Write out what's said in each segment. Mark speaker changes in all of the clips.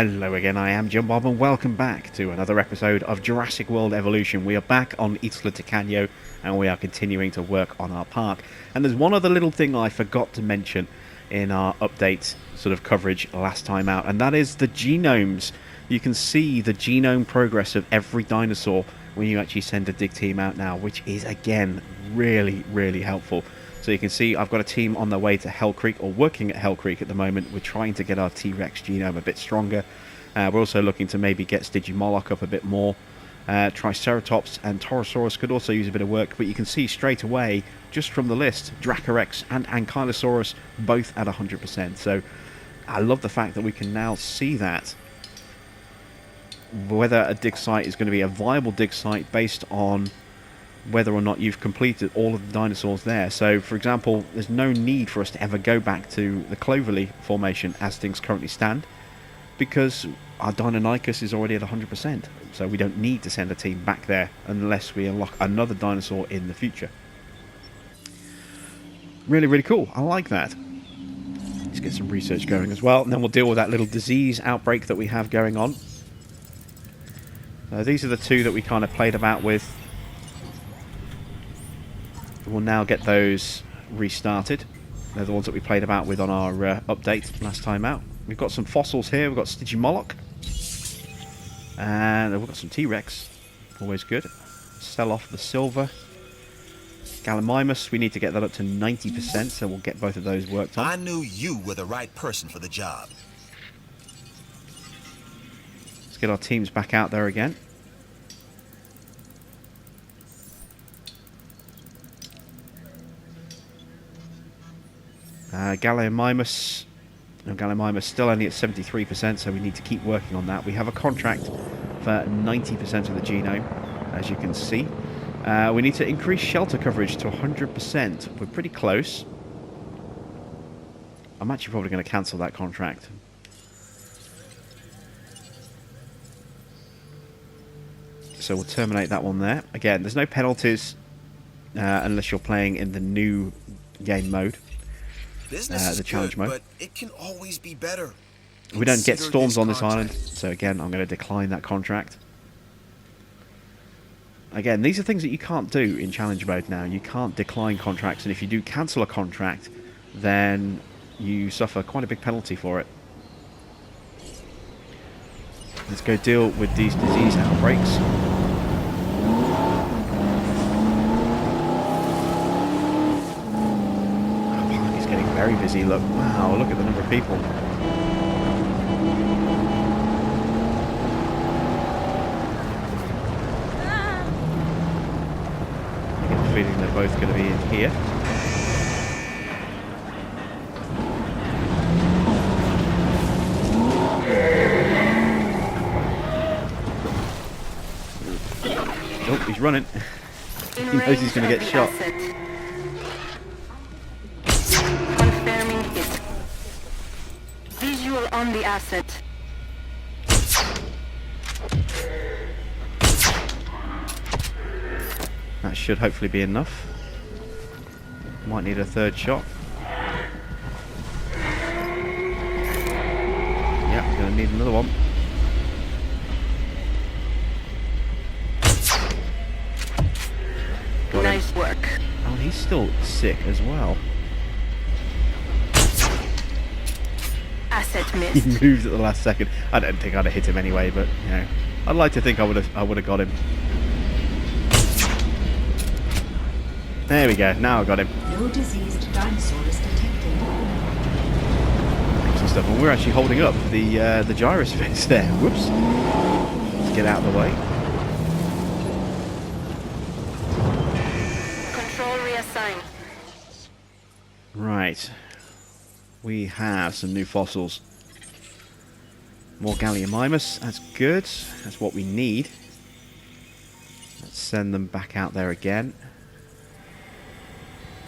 Speaker 1: Hello again, I am John Bob and welcome back to another episode of Jurassic World Evolution. We are back on Isla Tacano and we are continuing to work on our park. And there's one other little thing I forgot to mention in our update sort of coverage last time out, and that is the genomes. You can see the genome progress of every dinosaur when you actually send a dig team out now, which is again really helpful. So you can see I've got a team on their way to Hell Creek, or working at Hell Creek at the moment. We're trying to get our T-Rex genome a bit stronger. We're also looking to maybe get Stygimoloch up a bit more. Triceratops and Torosaurus could also use a bit of work, but you can see straight away, just from the list, Dracorex and Ankylosaurus both at 100%. So I love the fact that we can now see that. Whether a dig site is going to be a viable dig site based on whether or not you've completed all of the dinosaurs there. So, for example, there's no need for us to ever go back to the Cloverleaf formation as things currently stand, because our Deinonychus is already at 100%, so we don't need to send a team back there unless we unlock another dinosaur in the future. Really cool. I like that. Let's get some research going as well, and then we'll deal with that little disease outbreak that we have going on. So these are the two that we kind of played about with. We'll now get those restarted. They're the ones that we played about with on our update last time out. We've got some fossils here. We've got Stygimoloch. And we've got some T-Rex. Always good. Sell off the silver. Gallimimus, we need to get that up to 90%, so we'll get both of those worked on.
Speaker 2: I knew you were the right person for the job.
Speaker 1: Let's get our teams back out there again. Gallimimus. No, Gallimimus still only at 73%, so we need to keep working on that. We have a contract for 90% of the genome, as you can see. We need to increase shelter coverage to 100%. We're pretty close. I'm actually probably going to cancel that contract. So we'll terminate that one there. Again, there's no penalties unless you're playing in the new game mode.
Speaker 2: The
Speaker 1: challenge mode.
Speaker 2: But it can always be better.
Speaker 1: We don't get
Speaker 2: Consider
Speaker 1: storms on this
Speaker 2: contract.
Speaker 1: island, so again, I'm going to decline that contract. Again, these are things that you can't do in challenge mode now. You can't decline contracts, and if you do cancel a contract, then you suffer quite a big penalty for it. Let's go deal with these disease outbreaks. Very busy. Look, wow, look at the number of people. I get the feeling they're both going to be in here. Oh, he's running. He knows he's going to get shot.
Speaker 3: On the asset.
Speaker 1: That should hopefully be enough. Might need a third shot. Yeah, we're going to need another one. Got
Speaker 3: nice
Speaker 1: him.
Speaker 3: work.
Speaker 1: Oh, he's still sick as well.
Speaker 3: Asset
Speaker 1: He
Speaker 3: missed.
Speaker 1: moved at the last second. I don't think I'd have hit him anyway, but you know, I'd like to think I would have got him. There we go. Now I got him.
Speaker 4: No diseased dinosaurs detected.
Speaker 1: Excellent stuff. And we're actually holding up the gyrospheres there. Whoops. Let's get out of the way.
Speaker 3: Control reassigned.
Speaker 1: Right. We have some new fossils. More Gallimimus. That's good. That's what we need. Let's send them back out there again.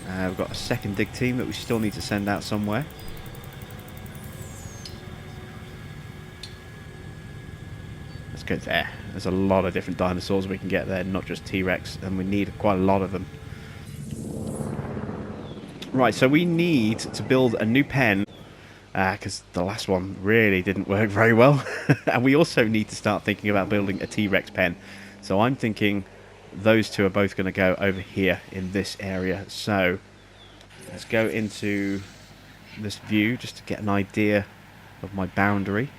Speaker 1: We've got a second dig team that we still need to send out somewhere. Let's go there. There's a lot of different dinosaurs we can get there, not just T-Rex, and we need quite a lot of them. Right, so we need to build a new pen because the last one really didn't work very well. And we also need to start thinking about building a T-Rex pen. So I'm thinking those two are both going to go over here in this area. So let's go into this view just to get an idea of my boundary.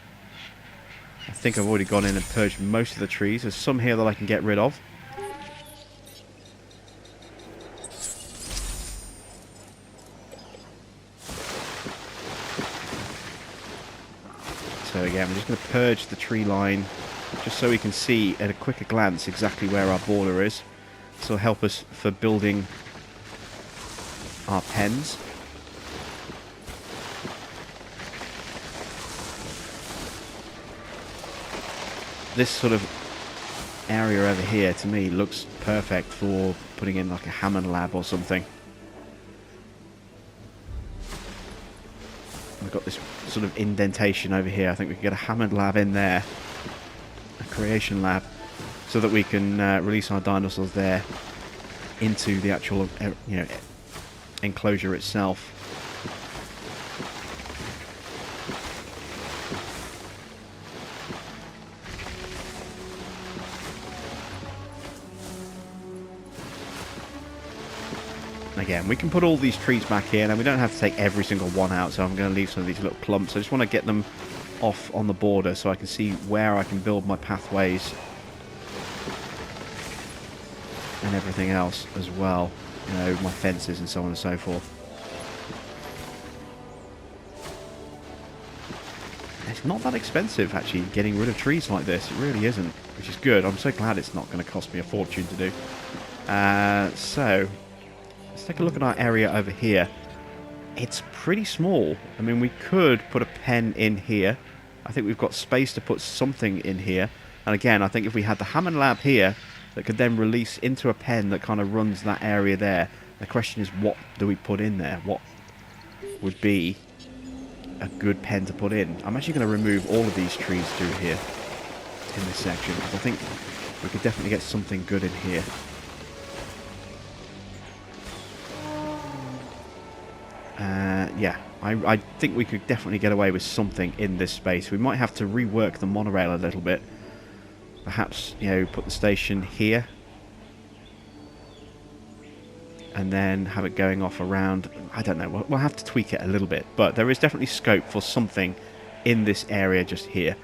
Speaker 1: I think I've already gone in and purged most of the trees. There's some here that I can get rid of. So again, we're just going to purge the tree line just so we can see at a quicker glance exactly where our border is. This will help us for building our pens. This sort of area over here to me looks perfect for putting in like a Hammond lab or something. We've got this sort of indentation over here. I think we can get a Hammond lab in there, a creation lab, so that we can release our dinosaurs there into the actual enclosure itself. Again, we can put all these trees back in, and we don't have to take every single one out, so I'm going to leave some of these little clumps. I just want to get them off on the border so I can see where I can build my pathways and everything else as well. You know, my fences and so on and so forth. It's not that expensive, actually, getting rid of trees like this. It really isn't, which is good. I'm so glad it's not going to cost me a fortune to do. So let's take a look at our area over here. It's pretty small. I mean, we could put a pen in here. I think we've got space to put something in here. And again, I think if we had the Hammond lab here that could then release into a pen that kind of runs that area there, the question is, what do we put in there? What would be a good pen to put in? I'm actually going to remove all of these trees through here in this section, because I think we could definitely get something good in here. Yeah, I think we could definitely get away with something in this space. We might have to rework the monorail a little bit. Perhaps, you know, put the station here. And then have it going off around. I don't know, we'll have to tweak it a little bit. But there is definitely scope for something in this area just here.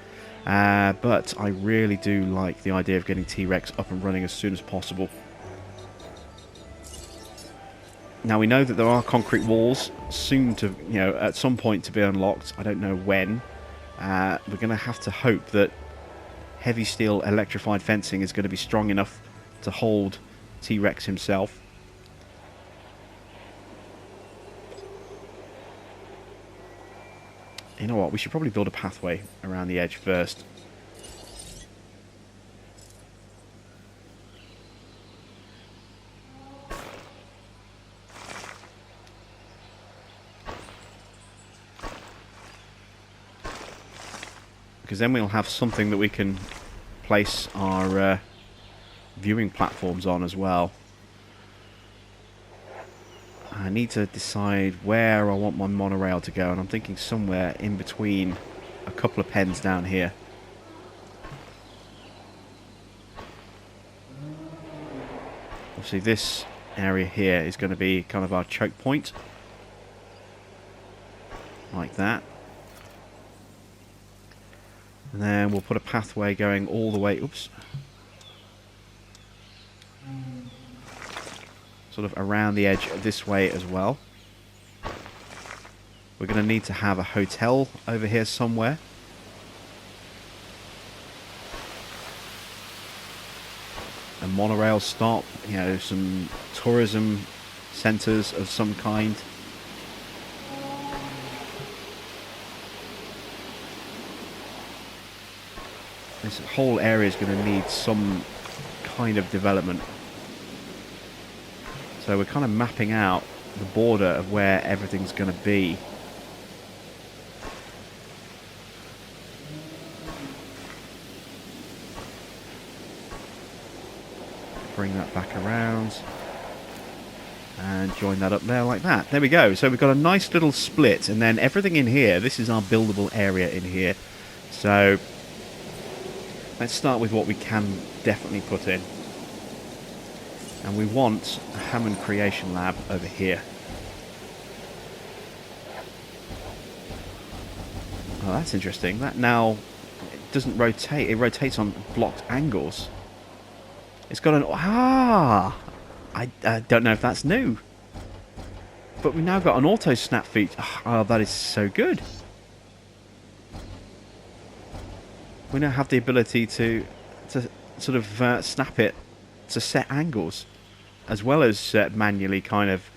Speaker 1: But I really do like the idea of getting T-Rex up and running as soon as possible. Now, we know that there are concrete walls soon to, you know, at some point to be unlocked. I don't know when. We're going to have to hope that heavy steel electrified fencing is going to be strong enough to hold T-Rex himself. You know what? We should probably build a pathway around the edge first. Because then we'll have something that we can place our viewing platforms on as well. I need to decide where I want my monorail to go, and I'm thinking somewhere in between a couple of pens down here. Obviously this area here is going to be kind of our choke point. Like that. And then we'll put a pathway going all the way, oops, sort of around the edge this way as well. We're going to need to have a hotel over here somewhere. A monorail stop, you know, some tourism centres of some kind. This whole area is going to need some kind of development. So we're kind of mapping out the border of where everything's going to be. Bring that back around. And join that up there like that. There we go. So we've got a nice little split, and then everything in here, this is our buildable area in here. So let's start with what we can definitely put in. And we want a Hammond Creation Lab over here. Oh, that's interesting. That now it doesn't rotate. It rotates on blocked angles. It's got an... Ah! I don't know if that's new. But we've now got an auto snap feature. Oh, that is so good. We now have the ability to sort of snap it to set angles, as well as manually kind of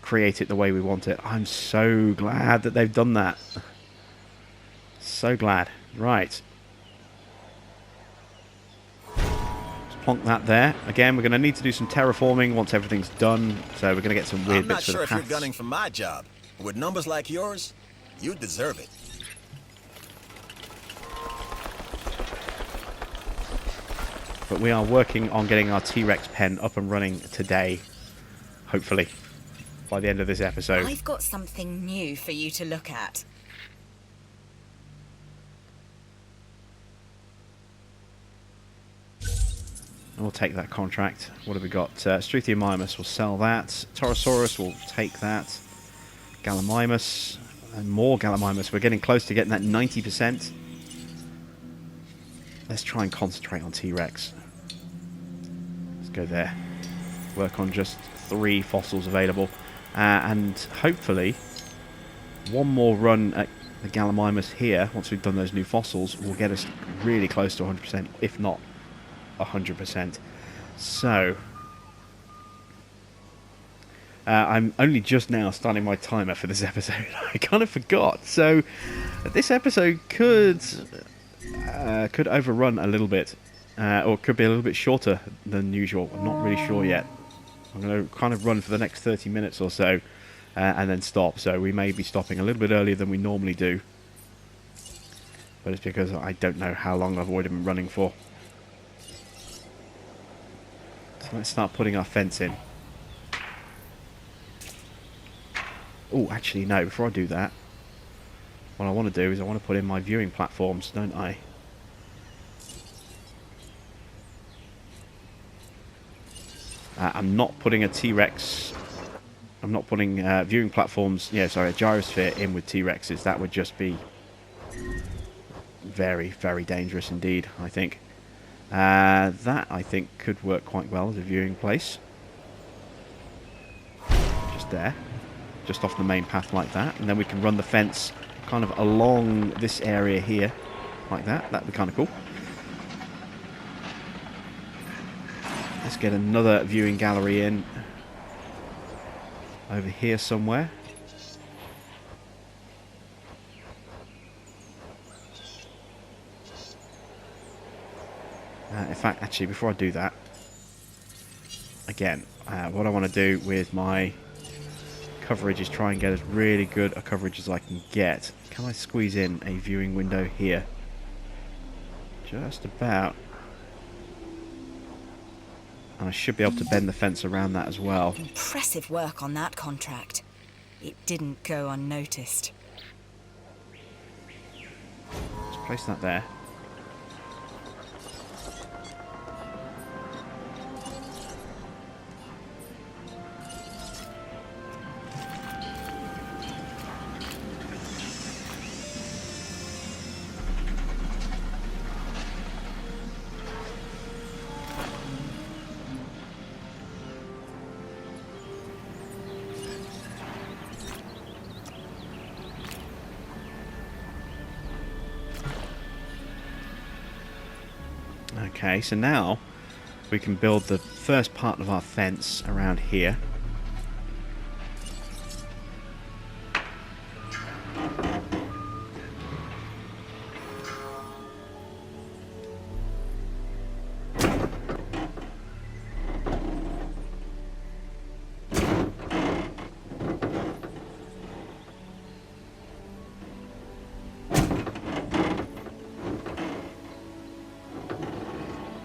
Speaker 1: create it the way we want it. I'm so glad that they've done that. So glad. Right. Plonk that there. Again, we're going to need to do some terraforming once everything's done, so we're going to get some weird bits for the paths.
Speaker 2: I'm not sure if you're gunning for my job. With numbers like yours, you deserve it.
Speaker 1: But we are working on getting our T-Rex pen up and running today, hopefully, by the end of this episode.
Speaker 5: I've got something new for you to look at.
Speaker 1: We'll take that contract. What have we got? Struthiomimus, we'll sell that. Torosaurus, we'll take that. Gallimimus, and more Gallimimus. We're getting close to getting that 90%. Let's try and concentrate on T-Rex. Let's go there. Work on just 3 fossils available. And hopefully, one more run at the Gallimimus here, once we've done those new fossils, will get us really close to 100%, if not 100%. So I'm only just now starting my timer for this episode. I kind of forgot. So this episode could overrun a little bit, or could be a little bit shorter than usual. I'm not really sure yet. I'm going to kind of run for the next 30 minutes or so, and then stop. So we may be stopping a little bit earlier than we normally do, but it's because I don't know how long I've already been running for. Let's start putting our fence in. Oh, actually, no. Before I do that, what I want to do is I want to put in my viewing platforms, don't I? I'm not putting a T-Rex... I'm not putting viewing platforms... Yeah, sorry, a gyrosphere in with T-Rexes. That would just be very, very dangerous indeed, I think. That, I think, could work quite well as a viewing place. Just there. Just off the main path like that. And then we can run the fence kind of along this area here. Like that. That'd be kind of cool. Let's get another viewing gallery in. Over here somewhere. In fact, actually, before I do that, again, what I want to do with my coverage is try and get as really good a coverage as I can get. Can I squeeze in a viewing window here? Just about. And I should be able to bend the fence around that as well.
Speaker 5: Impressive work on that contract. It didn't go unnoticed.
Speaker 1: Let's place that there. Okay, so now we can build the first part of our fence around here.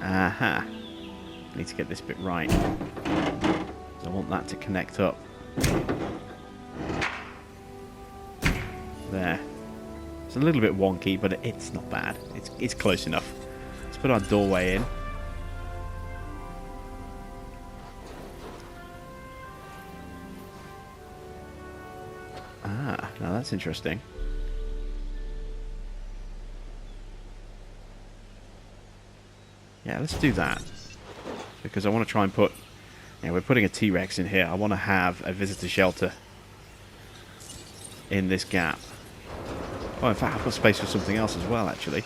Speaker 1: Aha. Need to get this bit right. I want that to connect up. There. It's a little bit wonky, but it's not bad. It's close enough. Let's put our doorway in. Ah, now that's interesting. Yeah, let's do that. Because I want to try and put... Yeah, we're putting a T-Rex in here. I want to have a visitor shelter in this gap. Oh, in fact, I've got space for something else as well, actually.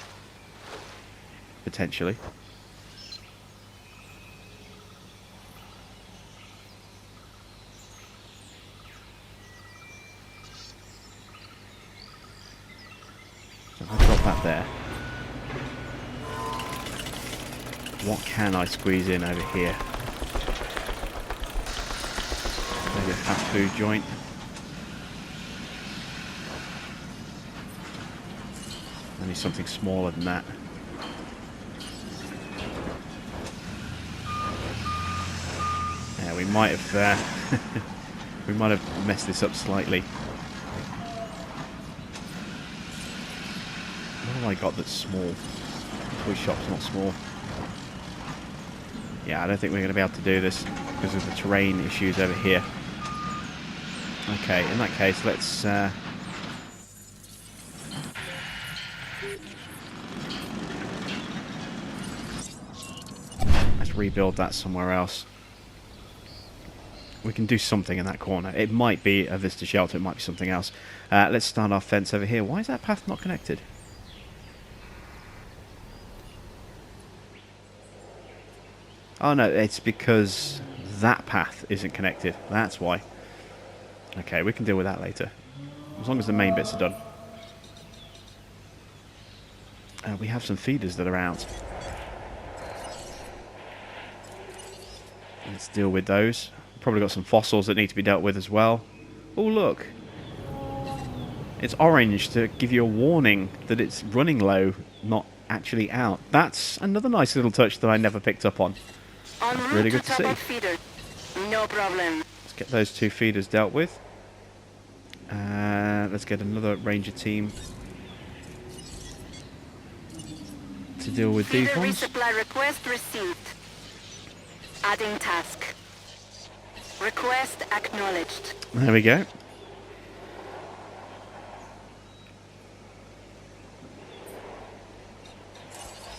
Speaker 1: Potentially. So if I drop that there. What can I squeeze in over here? Maybe a fast food joint. I need something smaller than that. Yeah, we might have we might have messed this up slightly. What have I got that's small? Toy shop's not small. Yeah, I don't think we're going to be able to do this because of the terrain issues over here. Okay, in that case, let's rebuild that somewhere else. We can do something in that corner. It might be a visitor shelter, it might be something else. Let's start our fence over here. Why is that path not connected? Oh no, it's because that path isn't connected. That's why. Okay, we can deal with that later. As long as the main bits are done. We have some feeders that are out. Let's deal with those. Probably got some fossils that need to be dealt with as well. Oh look! It's orange to give you a warning that it's running low, not actually out. That's another nice little touch that I never picked up on.
Speaker 3: En
Speaker 1: Really
Speaker 3: route
Speaker 1: good to
Speaker 3: top
Speaker 1: see.
Speaker 3: of feeder. No problem.
Speaker 1: Let's get those two feeders dealt with. Let's get another ranger team to deal with these
Speaker 3: Feeder
Speaker 1: ones.
Speaker 3: resupply request received. Adding task. Request acknowledged.
Speaker 1: There we go.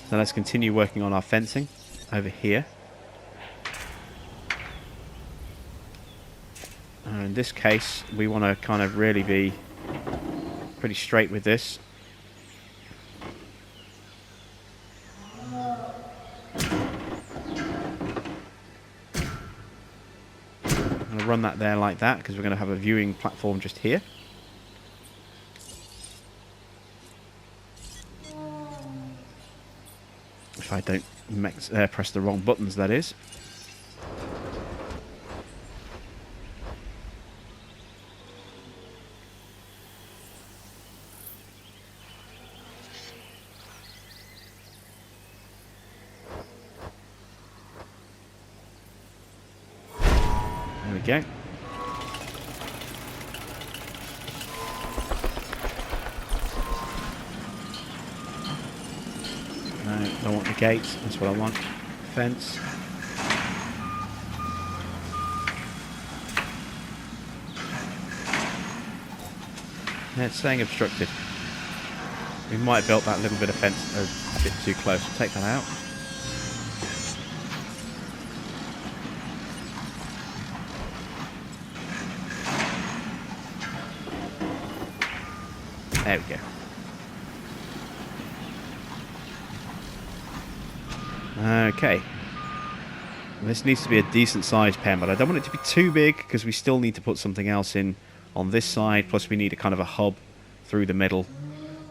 Speaker 1: So let's continue working on our fencing over here. In this case, we want to kind of really be pretty straight with this. I'm going to run that there like that because we're going to have a viewing platform just here. If I don't press the wrong buttons, that is. There we go. No, don't want the gates. That's what I want. Fence. Yeah, it's saying obstructed. We might have built that little bit of fence a bit too close. We'll take that out. There we go. Okay. This needs to be a decent sized pen, but I don't want it to be too big because we still need to put something else in on this side. Plus we need a kind of a hub through the middle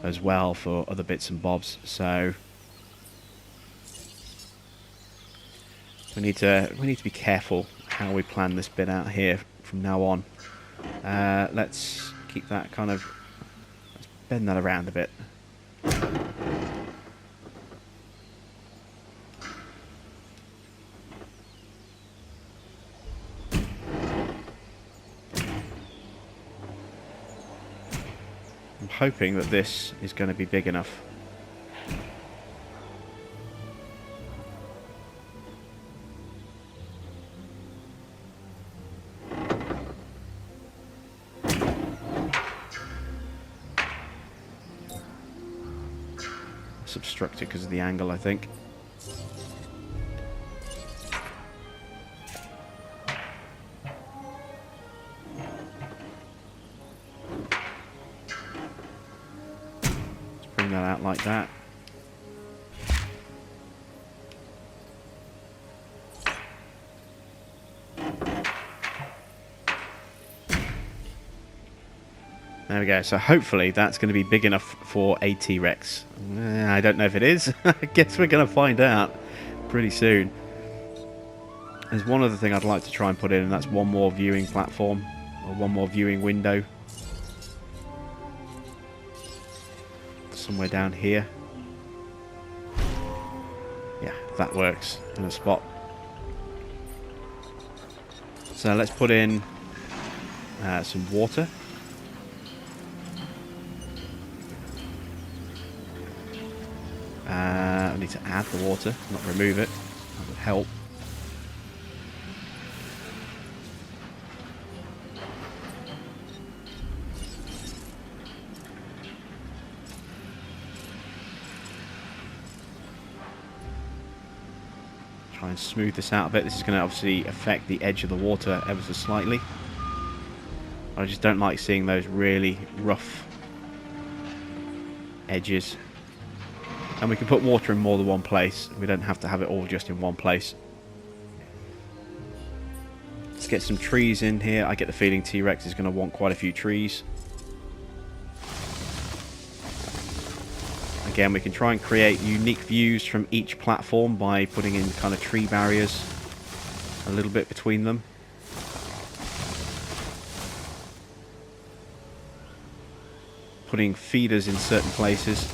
Speaker 1: as well for other bits and bobs. So we need to be careful how we plan this bit out here from now on. Let's keep that kind of... Let's bend that around a bit. hoping that this is going to be big enough. It's obstructed because of the angle, I think. Bring that out like that. There we go. So hopefully that's going to be big enough for a T-Rex. I don't know if it is. I guess we're going to find out pretty soon. There's one other thing I'd like to try and put in, and that's one more viewing platform, or one more viewing window. Somewhere down here. Yeah, that works in a spot. So let's put in some water. I need to add the water, not remove it. That would help. Try and smooth this out a bit. This is going to obviously affect the edge of the water ever so slightly. I just don't like seeing those really rough edges. And we can put water in more than one place. We don't have to have it all just in one place. Let's get some trees in here. I get the feeling T-Rex is going to want quite a few trees. Again, we can try and create unique views from each platform by putting in kind of tree barriers a little bit between them. Putting feeders in certain places.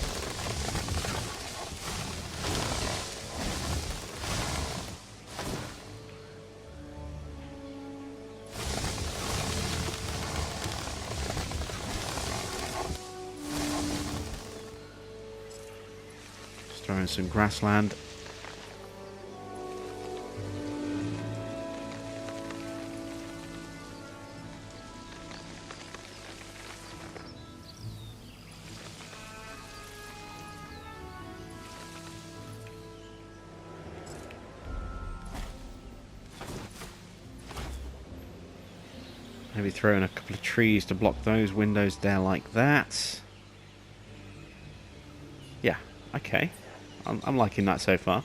Speaker 1: Throwing some grassland. Maybe throw in a couple of trees to block those windows there like that. Yeah, okay. I'm liking that so far.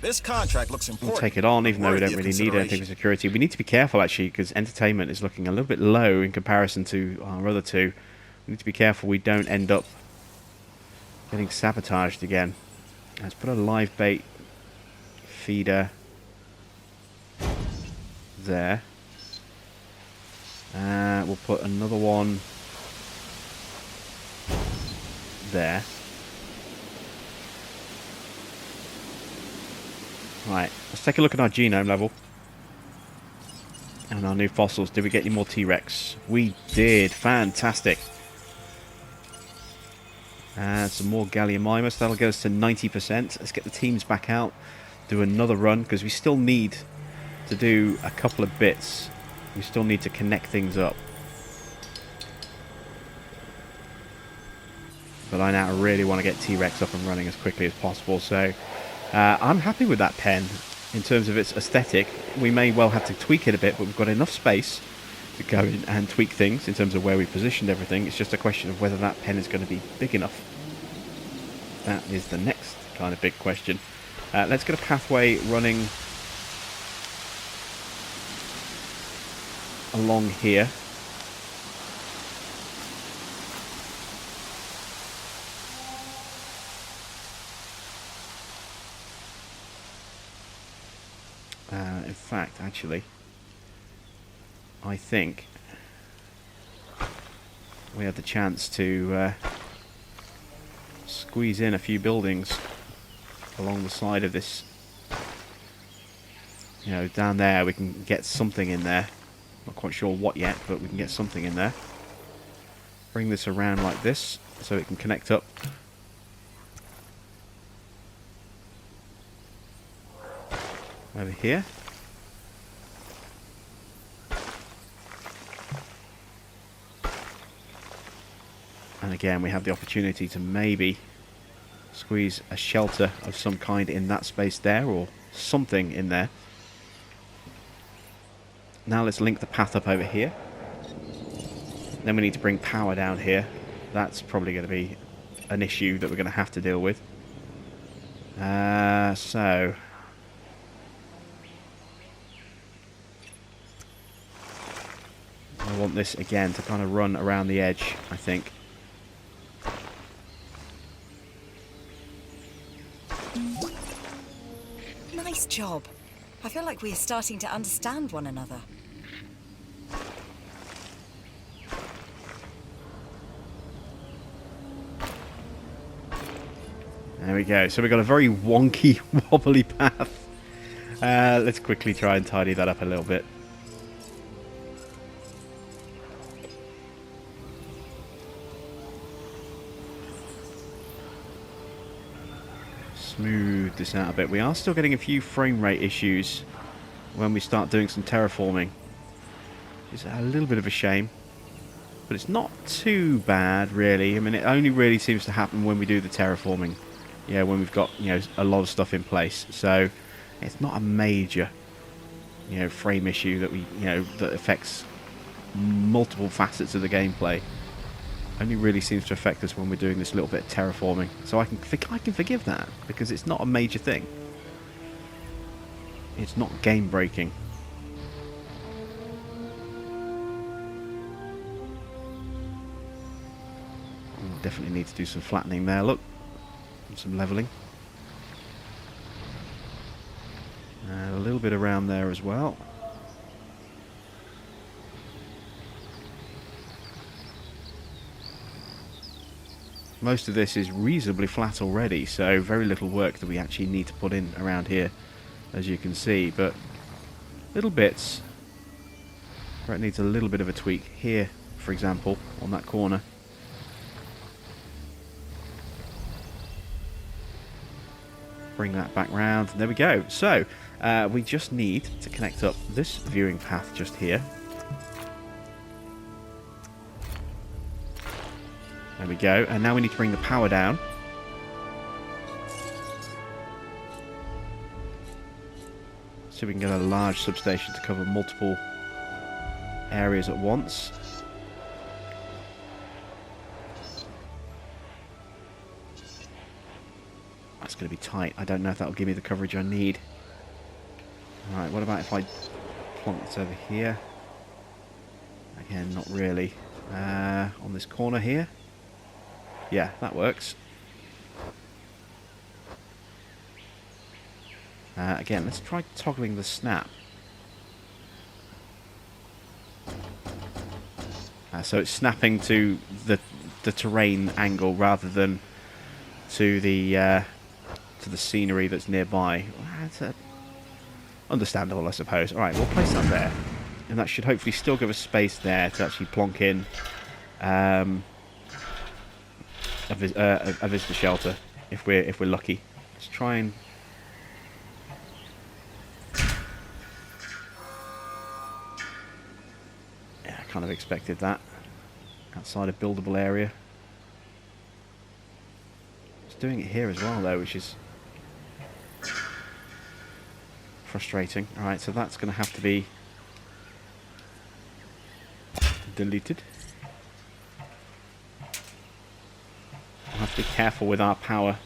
Speaker 2: This contract looks important.
Speaker 1: We'll take it on, even though we don't really need anything for security. We need to be careful, actually, because entertainment is looking a little bit low in comparison to our other two. We need to be careful we don't end up getting sabotaged again. Let's put a live bait feeder there. We'll put another one there. Right, let's take a look at our genome level and our new fossils. Did we get any more T-Rex? We did. Fantastic. And some more Gallimimus. That'll get us to 90%. Let's get the teams back out, do another run, because we still need to do a couple of bits. We still need to connect things up. But I now really want to get T-Rex up and running as quickly as possible, so I'm happy with that pen in terms of its aesthetic. We may well have to tweak it a bit, but we've got enough space to go in and tweak things in terms of where we positioned everything. It's just a question of whether that pen is going to be big enough. That is the next kind of big question. Let's get a pathway running along here. In fact, actually, I think we had the chance to squeeze in a few buildings along the side of this. You know, down there we can get something in there. Not quite sure what yet, but we can get something in there. bring this around like this so it can connect up. Over here. And again, we have the opportunity to maybe squeeze a shelter of some kind in that space there, or something in there. Now let's link the path up over here. Then we need to bring power down here. That's probably going to be an issue that we're going to have to deal with. So... I want this again to kind of run around the edge, I think.
Speaker 5: Nice job. I feel like we are starting to understand one another.
Speaker 1: There we go. So we've got a very wonky, wobbly path. Let's quickly try and tidy that up a little bit. Smooth this out a bit. We are still getting a few frame rate issues when we start doing some terraforming. It's a little bit of a shame, but it's not too bad really. I mean, it only really seems to happen when we do the terraforming. Yeah, when we've got, you know, a lot of stuff in place. So it's not a major, you know, frame issue that we, you know, that affects multiple facets of the gameplay. Only really seems to affect us when we're doing this little bit of terraforming. So I can forgive that, because it's not a major thing. It's not game breaking. We'll definitely need to do some flattening there, look. And some levelling. And a little bit around there as well. Most of this is reasonably flat already, so very little work that we actually need to put in around here, as you can see, but little bits where it needs a little bit of a tweak. Here, for example, on that corner. Bring that back round. There we go. So, we just need to connect up this viewing path just here. There we go, and now we need to bring the power down. So we can get a large substation to cover multiple areas at once. That's going to be tight. I don't know if that will give me the coverage I need. Alright, what about if I plonk this over here? Again, not really. On this corner here. Yeah, that works. Again, let's try toggling the snap. So it's snapping to the terrain angle rather than to the scenery that's nearby. That's understandable, I suppose. All right, we'll place that there, and that should hopefully still give us space there to actually plonk in a visitor shelter if we're lucky. Let's try and yeah, I kind of expected that. Outside a buildable area. It's doing it here as well though, which is frustrating. Alright, so that's going to have to be deleted. We'll have to be careful with our power.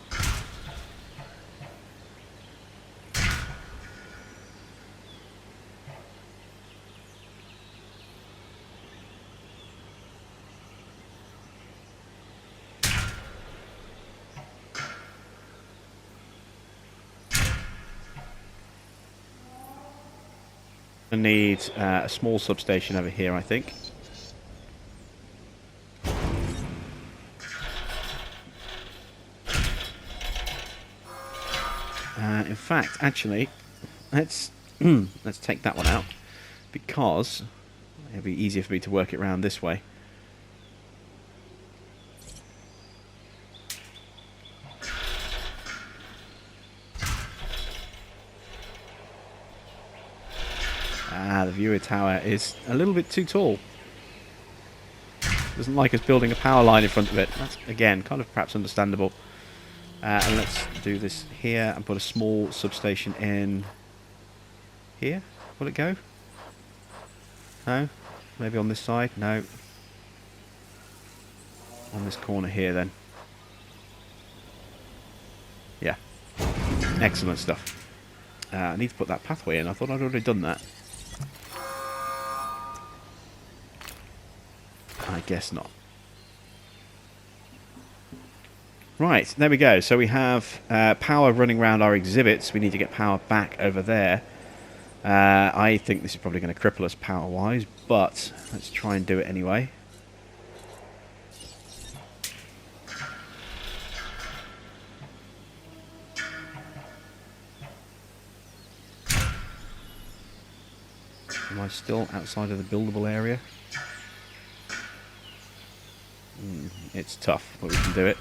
Speaker 1: I need a small substation over here, I think. In fact, actually, let's take that one out, because it'll be easier for me to work it around this way. The viewer tower is a little bit too tall. Doesn't like us building a power line in front of it. That's, again, kind of perhaps understandable. And let's do this here and put a small substation in here. Will it go? No? Maybe on this side? No. On this corner here then. Yeah. Excellent stuff. I need to put that pathway in. I thought I'd already done that. I guess not. Right, there we go. So we have power running around our exhibits. We need to get power back over there. I think this is probably going to cripple us power-wise, but let's try and do it anyway. Am I still outside of the buildable area? It's tough, but we can do it.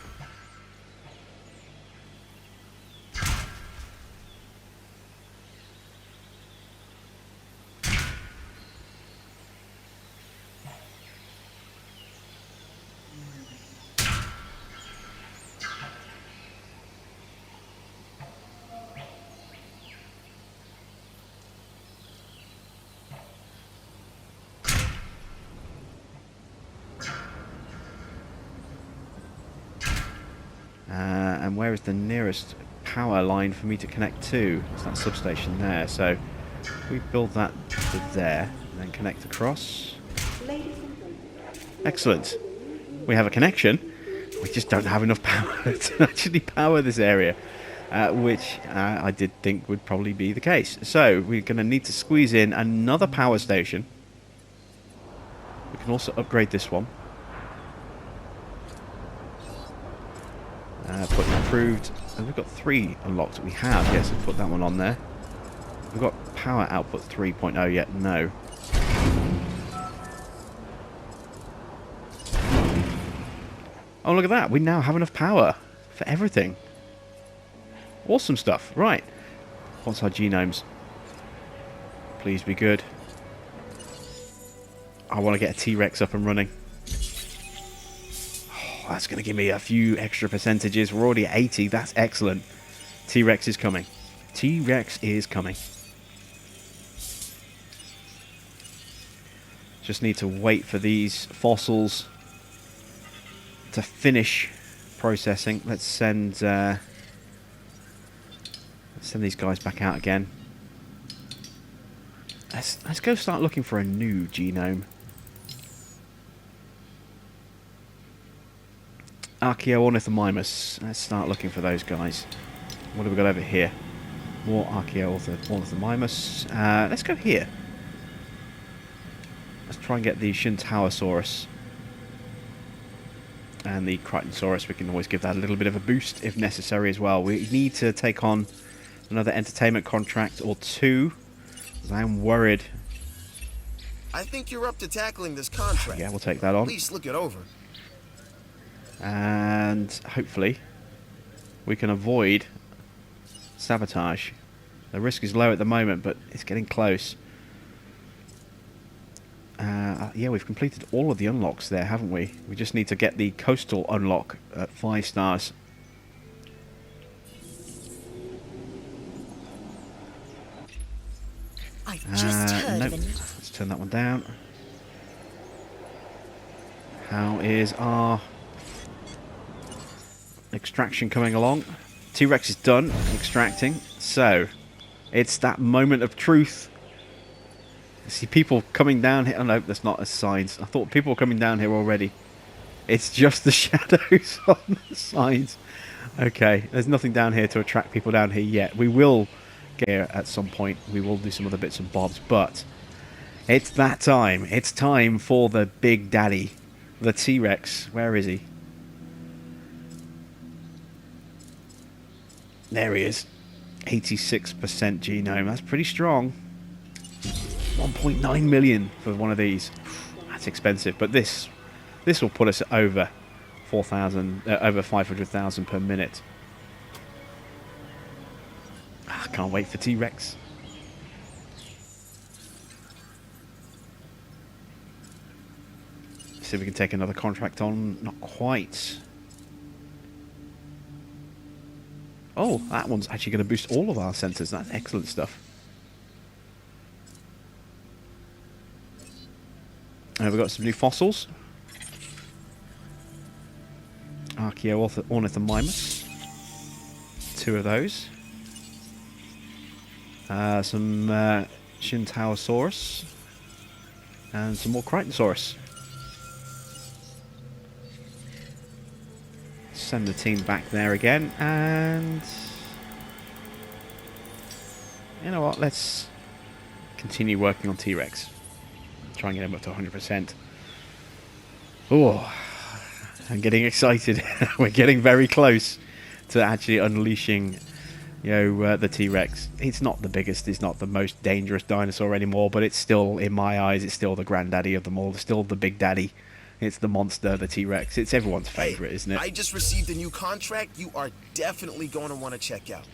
Speaker 1: And where is the nearest power line for me to connect to? It's that substation there. So we build that to there, and then connect across. Excellent. We have a connection. We just don't have enough power to actually power this area, which I did think would probably be the case. So we're going to need to squeeze in another power station. We can also upgrade this one. Put improved. We've got 3 unlocked. We have, yes. We'll put that one on there. We've got power output 3.0 yet. No. Oh, look at that. We now have enough power for everything. Awesome stuff. Right. What's our genomes? Please be good. I want to get a T-Rex up and running. That's going to give me a few extra percentages. We're already at 80. That's excellent. T-Rex is coming. T-Rex is coming. Just need to wait for these fossils to finish processing. Let's send these guys back out again. Let's go start looking for a new genome. Archaeornithomimus. Let's start looking for those guys. What have we got over here? More Archaeornithomimus. Let's go here. Let's try and get the Shintaosaurus. And the Crichtonsaurus. We can always give that a little bit of a boost if necessary as well. We need to take on another entertainment contract or 2. I'm worried.
Speaker 2: I think you're up to tackling this contract.
Speaker 1: Yeah, we'll take that on.
Speaker 2: At least look it over.
Speaker 1: And hopefully we can avoid sabotage. The risk is low at the moment, but it's getting close. Yeah, we've completed all of the unlocks there, haven't we? We just need to get the coastal unlock at 5 stars.
Speaker 5: I just heard
Speaker 1: nope.
Speaker 5: of an...
Speaker 1: Let's turn that one down. How is our extraction coming along? T-Rex is done extracting, so it's that moment of truth. I see people coming down here. Oh no, that's not a signs. I thought people were coming down here already. It's just the shadows on the sides. Okay, there's nothing down here to attract people down here yet. We will get here at some point. We will do some other bits and bobs, but it's that time. It's time for the big daddy, the T-Rex. Where is he? There he is. 86% genome. That's pretty strong. 1.9 million for one of these. That's expensive, but this will put us at over 4,000, over 500,000 per minute. I can't wait for T-Rex. See if we can take another contract on. Not quite. Oh, that one's actually going to boost all of our sensors. That's excellent stuff. We've got some new fossils. Archaeornithomimus. 2 of those. Some Shintaosaurus. And some more Crichtonsaurus. Send the team back there again, and you know what, let's continue working on T-Rex. Try and get him up to 100%. Oh, I'm getting excited. We're getting very close to actually unleashing, you know, the T-Rex. It's not the biggest, it's not the most dangerous dinosaur anymore, but it's still, in my eyes, it's still the granddaddy of them all. It's still the big daddy. It's the monster, the T-Rex. It's everyone's favorite, isn't it?
Speaker 2: I just received a new contract you are definitely going to want to check out.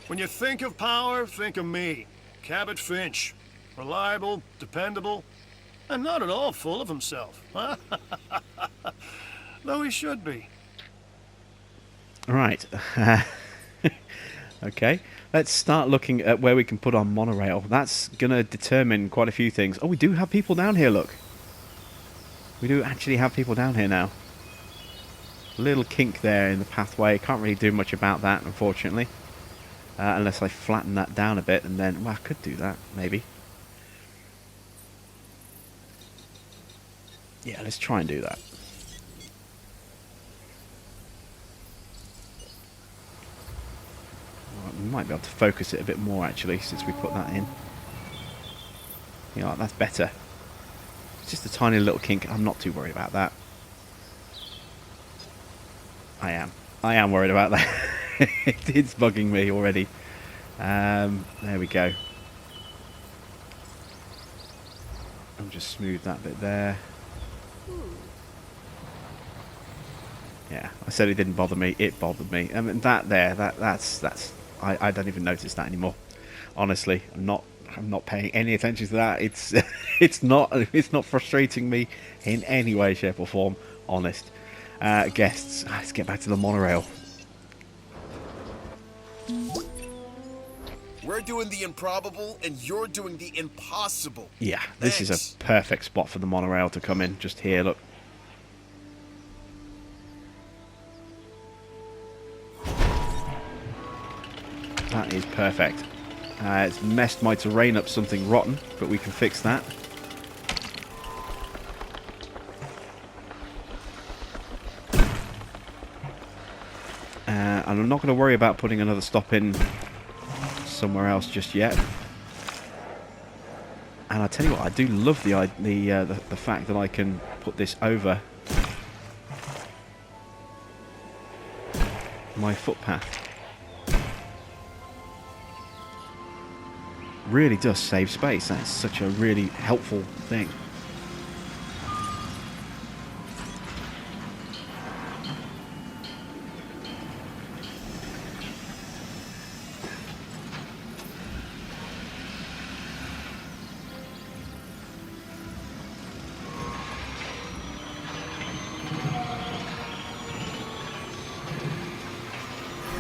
Speaker 6: When you think of power, think of me. Cabot Finch. Reliable, dependable, and not at all full of himself. Though he should be.
Speaker 1: Right. Okay. Let's start looking at where we can put our monorail. That's going to determine quite a few things. Oh, we do have people down here, look. We do actually have people down here now. A little kink there in the pathway. Can't really do much about that, unfortunately. Unless I flatten that down a bit, and then... Well, I could do that, maybe. Yeah, let's try and do that. We might be able to focus it a bit more, actually, since we put that in. You know, that's better. It's just a tiny little kink. I'm not too worried about that. I am worried about that. It's bugging me already. There we go. I'll just smooth that bit there. Yeah, I said it didn't bother me. It bothered me. I mean, that's. I don't even notice that anymore. Honestly, I'm not paying any attention to that. It's not frustrating me in any way, shape, or form. Honest. Guests, let's get back to the monorail.
Speaker 2: We're doing the improbable, and you're doing the impossible.
Speaker 1: Yeah, this is a perfect spot for the monorail to come in. Just here, look. That is perfect. It's messed my terrain up something rotten, but we can fix that. And I'm not going to worry about putting another stop in somewhere else just yet. And I tell you what, I do love the fact that I can put this over my footpath. Really does save space. That's such a really helpful thing.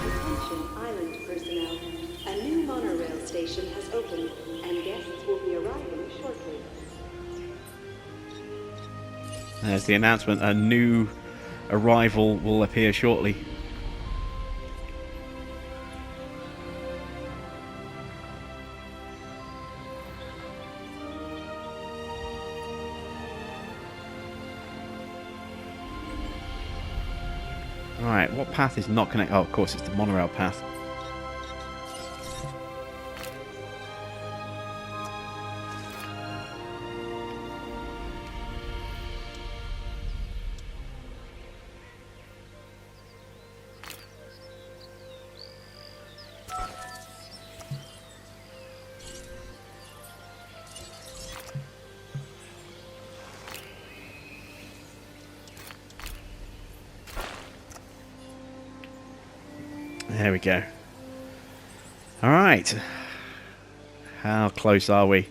Speaker 7: Attention island personnel. A new monorail station has opened, and guests will be arriving shortly.
Speaker 1: There's the announcement. A new arrival will appear shortly. Right, what path is not connected? Oh, of course, it's the monorail path. There we go. Alright. How close are we?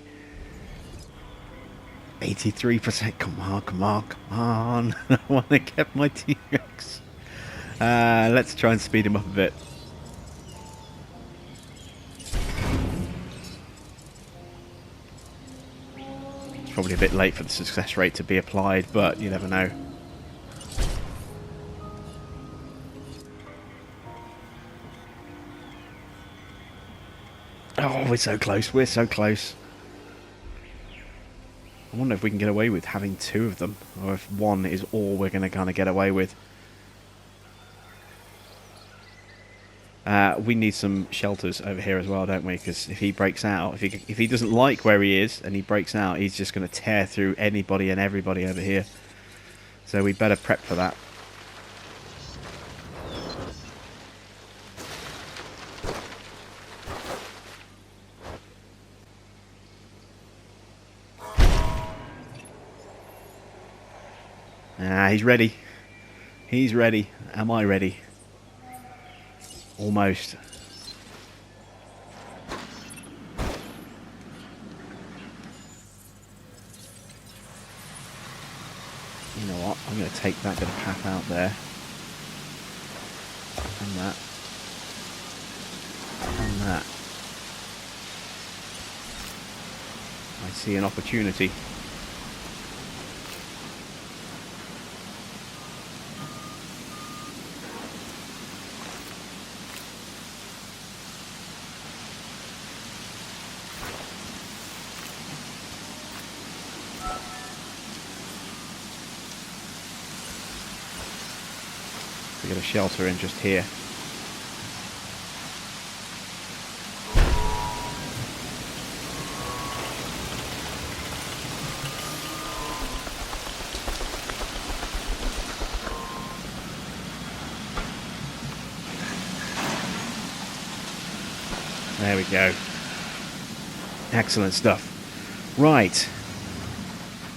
Speaker 1: 83%. Come on, come on, come on. I want to get my T-Rex. Let's try and speed him up a bit. It's probably a bit late for the success rate to be applied, but you never know. Oh, we're so close. We're so close. I wonder if we can get away with having 2 of them, or if 1 is all we're going to kind of get away with. We need some shelters over here as well, don't we? Because if he breaks out, if he doesn't like where he is and he breaks out, he's just going to tear through anybody and everybody over here. So we better prep for that. He's ready. He's ready. Am I ready? Almost. You know what? I'm going to take that bit of path out there. And that. And that. I see an opportunity. We get a shelter in just here. There we go. Excellent stuff. Right.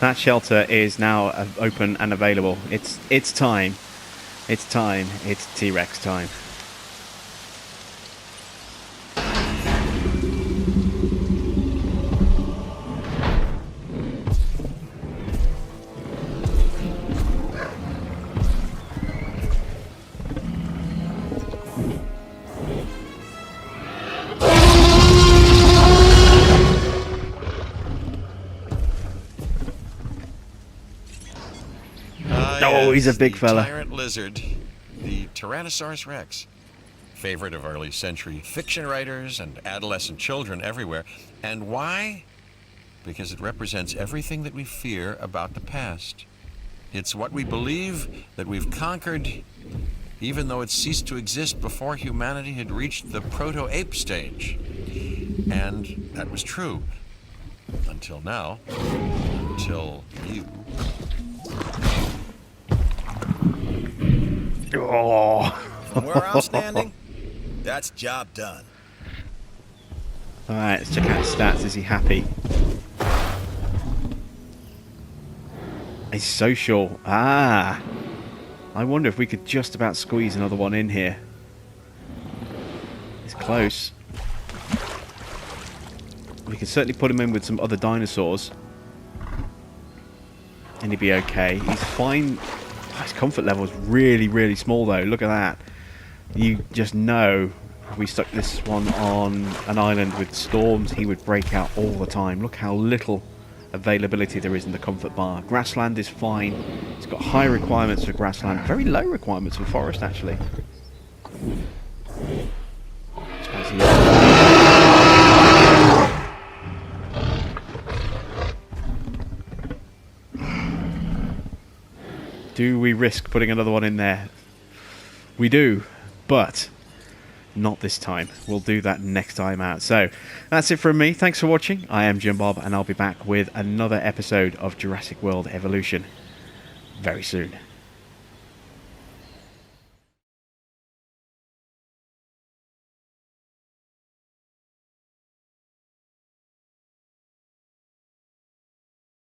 Speaker 1: That shelter is now open and available. It's time. It's time. It's T-Rex time. Oh, he's a big fella.
Speaker 2: Tyrant lizard, the Tyrannosaurus Rex. Favorite of early century fiction writers and adolescent children everywhere. And why? Because it represents everything that we fear about the past. It's what we believe that we've conquered, even though it ceased to exist before humanity had reached the proto-ape stage. And that was true. Until now. Until you.
Speaker 1: Oh.
Speaker 2: From where I'm standing, that's job done.
Speaker 1: Alright, let's check out his stats. Is he happy? He's social. Ah! I wonder if we could just about squeeze another one in here. It's close. We could certainly put him in with some other dinosaurs. And he'd be okay. He's fine. Oh, his comfort level is really, really small though. Look at that. You just know if we stuck this one on an island with storms, he would break out all the time. Look how little availability there is in the comfort bar. Grassland is fine. It's got high requirements for grassland. Very low requirements for forest, actually. Do we risk putting another one in there? We do, but not this time. We'll do that next time out. So that's it from me. Thanks for watching. I am Jim Bob, and I'll be back with another episode of Jurassic World Evolution very soon.